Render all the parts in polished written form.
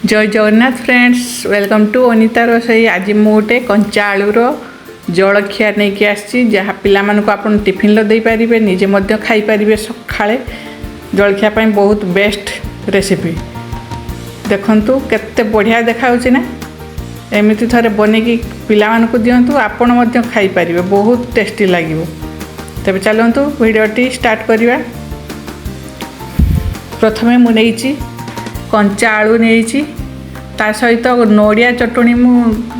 जय Jagannath friends, welcome to Anita Rosei. आज मुझे कंचा आलूर जलखिया नहीं कि आसी जहाँ पिला मानक आप टिफिन लो दे पारिबे, निजे खाई पारिबे। सकाळे जलखिया पाई बहुत बेस्ट रेसिपी। देखंतु केते बढ़िया देखाउछि ना। एमिति थरे बनेकी पिला मानक दियंतु, आपण मध्य खाई पारिबे, बहुत टेस्टी लागिवो। तबे चलंतु वीडियोटी स्टार्ट करिवा। प्रथमे मु नेइछि कंचा आलू नहीं ता सहित नड़िया चटणी मु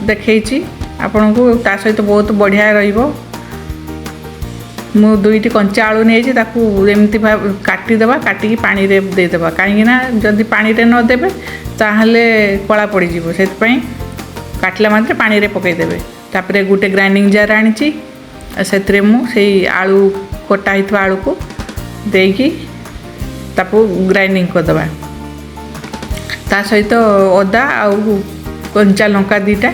देखी आपन को ता सहित बहुत बढ़िया रहिबो। मु दुईटी कंचा आलू नहीं एमती काटिदेवा, काटिकी पानी रे देदेबा, कहीं जदि पानी रे न देबे ताहले कला पड़ जीवो। से काटला मात्रे पानी रे पकईदेवे। तापरे गुटे ग्राइंडिंग जार आनी से मुझे आलू कटा हितवा आलू को देकी तापू ग्राइंडिंग करदेबा। ता सहित अदा आउ कंचा लंका दुईटा,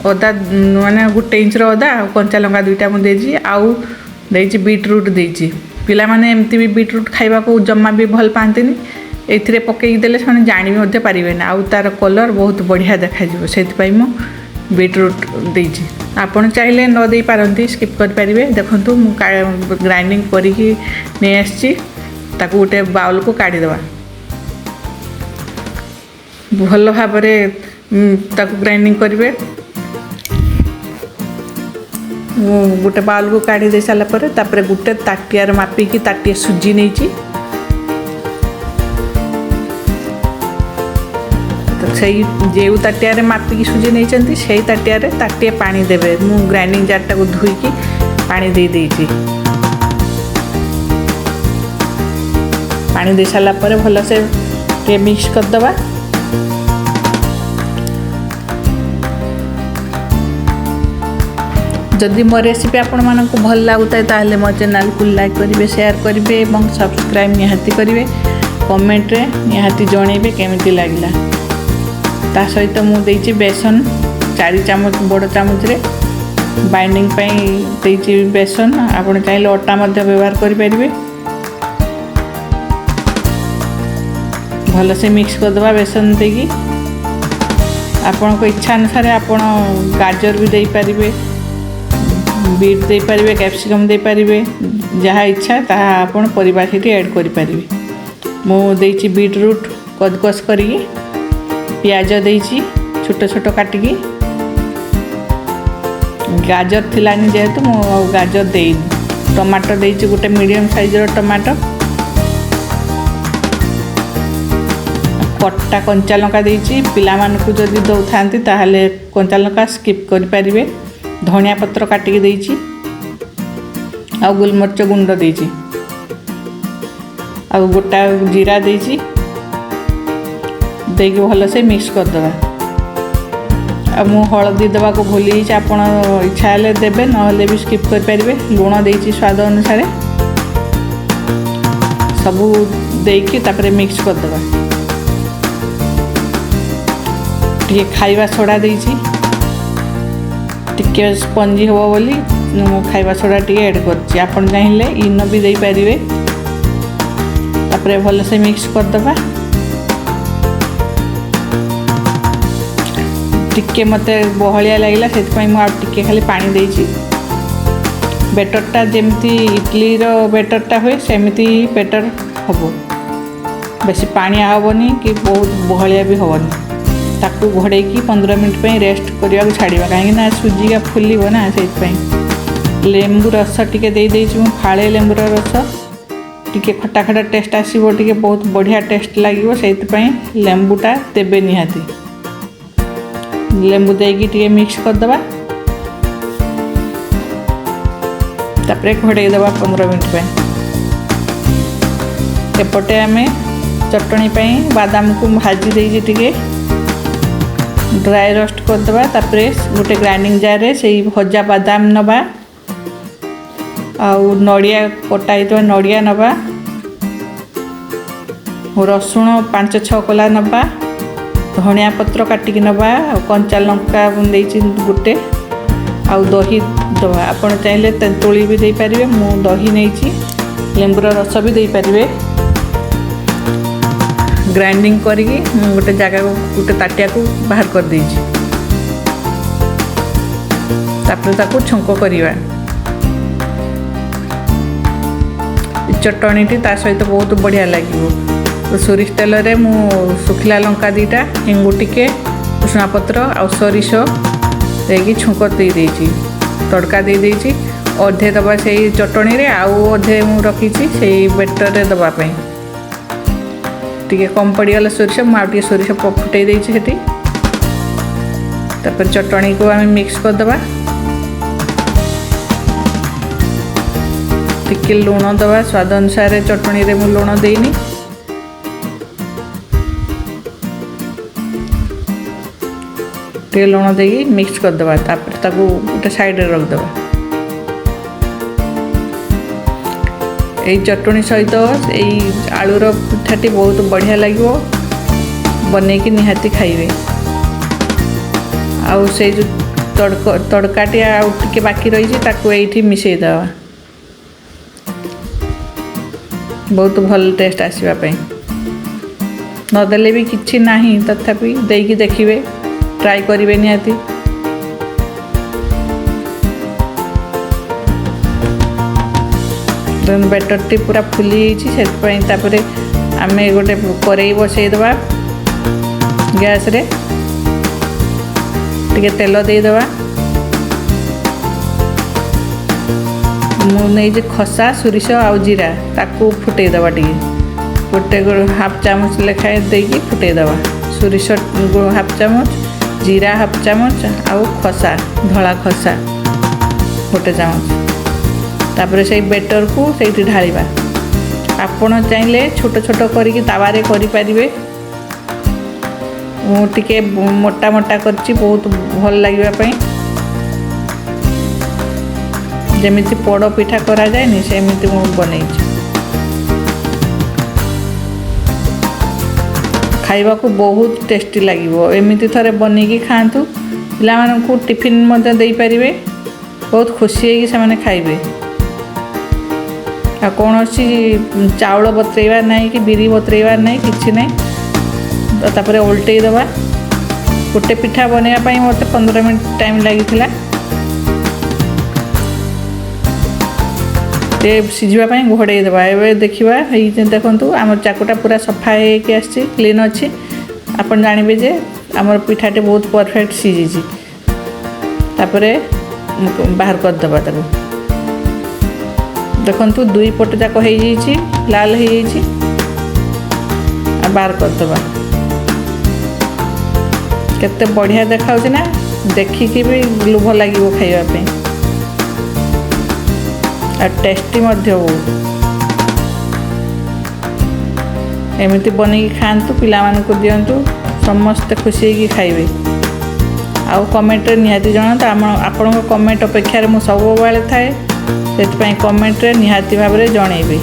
अदा माने गोटे इंच अदा कंचा लंका दुईटा मुझे आउ देइछि बीटरूट देइछि। पिला माने एमती भी बीटरूट खाइबा को जम्मा भी भल पांतिनी, एथिरे पकेई देले से जानि मध्ये पारिबेना। आउ तार कलर बहुत बढ़िया देखा जिवो, सेति मु बीटरूट देइछि। आपण चाहिले न देई पारंती, स्किप कर पारिबे। देखंतु मु ग्राइंडिंग करिकि नै आछि, ताकू गोटे बाउल को काढी देबा। भल भाव ग्राइंडिंग करेंगे। गोटे बाउल को काढ़ी दे सारा पर गोटे ताटियार मापिकी ताटिए सुजी नहीं जो ताटियार मापिकी सुजी नहीं से ताटियार ताटिए पानी देवे। मु ग्राइंडिंग जार टाक धोईकी पानी दे देइछि। पानी दे सारा भल से मिक्स करदबा। जदि मो रेसिपी आपण मानक भल लागुता ताहले मो चैनल को लाइक करिवे, शेयर करिवे और सब्सक्राइब निहाती करिवे। कमेंट रे निहाती जणेबे केमिति लागिला। ता सहित मु देइछि बेसन 4 चामच बड़ चामच रे बाइंडिंग पई देइछि बेसन। आपण चाहिले आटा मध्ये व्यवहार करि परिबे। भल से मिक्स कर दबा बेसन देकी। आपण को इच्छा अनुसार आपण गाजर भी देई परिबे, बीट दे पारिबे, कैप्सिकम दे पारिबे, जहाँ इच्छा ताहा आपण परिबा सेठी ऐड करि पारिबे। मु देइछि बीटरूट कदकस करिकी, प्याज देइछि छोट छोट काटिकी। गाजर थिलानी जेहेतु मु गाजर देइनि। टमाटो देइछि गोटे मीडियम साइज रो टमाटो। कट्टा कंचा लंका देइछि। पिला मानकु जदि दउथांती ताहले कंचा लंका स्किप करि पारिबे। धनिया पत्र काटिकी देइछि, आ गोलमरिच गुंड देइछि, आ गोटा जीरा देइछि। देकी भल से मिक्स कर दबा। आ मु हळदी देबा को भूली जाइछि, आपण इच्छा हेले देबे, नहले भी स्किप कर परिबे। लूण देइछि स्वाद अनुसार। सबू देकी तापरे मिक्स कर दबा। टिके खाइबा सोडा देइछि, टिके स्पंजी हो बोली खाइबा सोडा टिके ऐड करछि। आपण चाहिले इनो भी दे पारिबे। तापरे भल से मिक्स कर दबा। टिके मते बहलिया लागिला, सेति पई मु आ टिके खाली पानी देइछि। बेटरटा जेमती इडली रो बेटरटा होय सेमिति बेटर हबो। बेसी पानी आवबनी कि बहुत बहलिया भी होबनी। ताकू घोड़े की 15 मिनट पे रेस्ट करने छाड़ा, कहीं सुजी का फुल ना। से लेंबू रस टिके दे देइछि मु, फाळे लेंबूर रस। टिके खटा खटा टेस्ट आसीबो, टिके बहुत बढ़िया टेस्ट लागिवो। सेइतपई लेंबूटा देबे निहाती। लेंबू देकी टिके मिक्स कर दबा। तापरे घोड़े दबा 15 मिनट पे। एपटे आमे चटणी पई बादाम को भाजी देइछि, टिके ड्राई रोस्ट कर दबा। तापरे गोटे ग्राइंडिंग जार रे सेई भजा बादाम नबा, आउ नड़िया कटा हितवा नड़िया नबा, रसुण 5-6 कला नबा, धनिया पत्र काटिकी नबा, कंचा लंका देइछि गोटे, आउ दही दबा। आपण चाहिले तेंतुली भी दे पारिबे। मु दही नेइछि, लेंबूर रस भी दे पारिबे। ग्राइंडिंग करिकी गोटे जगह गोटे ताटिया को बाहर कर देछि। तापर ताको छुंक करिवा। चटणीटी ता सहित बहुत बढ़िया लगे। तो सोरिष तेल रे मु सुखिला लंका दीटा हिंगु टिके कुसुमा पत्र आ सोरिष देकी छुंक दे देछि। तड़का दे देछि। अधे दबा से चटणी रे आउ अधे मु रखी से बेटर रे दबा पे टिके कम पड़गला सोरिष मुझे सोरिष फुटे देछि। तापर चटणी को आम मिक्स कर दबा। टिके लुण दबा स्वाद अनुसार। चटणी रे मु लुण देनी। टिके लुण देकी मिक्स कर दबा। तापर ताकू गोटे साइड रे रख दबा। यही चटणी सहित यही आलूर पिठाटी बहुत बढ़िया लगे। बनैकी निहाती खाइबे। आउ से जो तड़काटी आउ टिके बाकी रही ताकू एठी मिसई दवा। बहुत भल टेस्ट आसवा नदेले भी किछि नाही तथापि देकी देखिए ट्राई करिवे निहाती। बेटरटी पूरा फुली से आम गोटे कड़ाई बसई दबा। गैस रे टिके तेल दे दबा। मु नहीं खसा सोरिष आउ जीरा ताकू फुटे दबा। टिके गोटे हाफ चामच लेखाए देकी फुटे दबा। सोरिष हाफ चामच जीरा हाफ चामच आउ खसा धला खसा गोटे चामच। तापर से बेटर को से ढालिबा। आपण चाहिले छोट छोट करिकी तावारे करि परिबे। मु टिके मोटा मोटा करछि बहुत भल लागिबा पई। जेमिति पोड़ पिठा करा जाय नि सेमिति मु बनैछि। खाइबा को बहुत टेस्टी लागिबो। एमिति थरे बनेकी खांतु। पिला मानन को टिफिन मध्ये देई परिबे। बहुत खुशी होगी से माने खाइबे। आ कौन चाउल बतरेबार नहीं कि बिरी बतरेबार नहीं किसी नहीं। तो तापर उल्टई दबा। गोटे पिठा बनवाई मत 15 मिनट टाइम लगी। सीझापी घोड़े दबा। एवं देखा देखु आम चाकुटा पूरा सफा होगी क्लीन अच्छी। आप जानवे जे आम पिठाटे बहुत परफेक्ट सीझी। तापर बाहर करदबा। ताको देखु दुई पट जाक हो लाल हो बाहर करदबा। केते बढ़िया देखा ना देखिकी भी लोभ लगे खाइबा और टेस्टी एमती बनई खातु। पिला मानकु दियंतु समस्त खुशी होगी खाइबे। आउ कमेंट निहाती जणातु। आपण कमेंट अपेक्षा मु सब बेले थाए। से कमेंट निहाती भाव में जनइबे।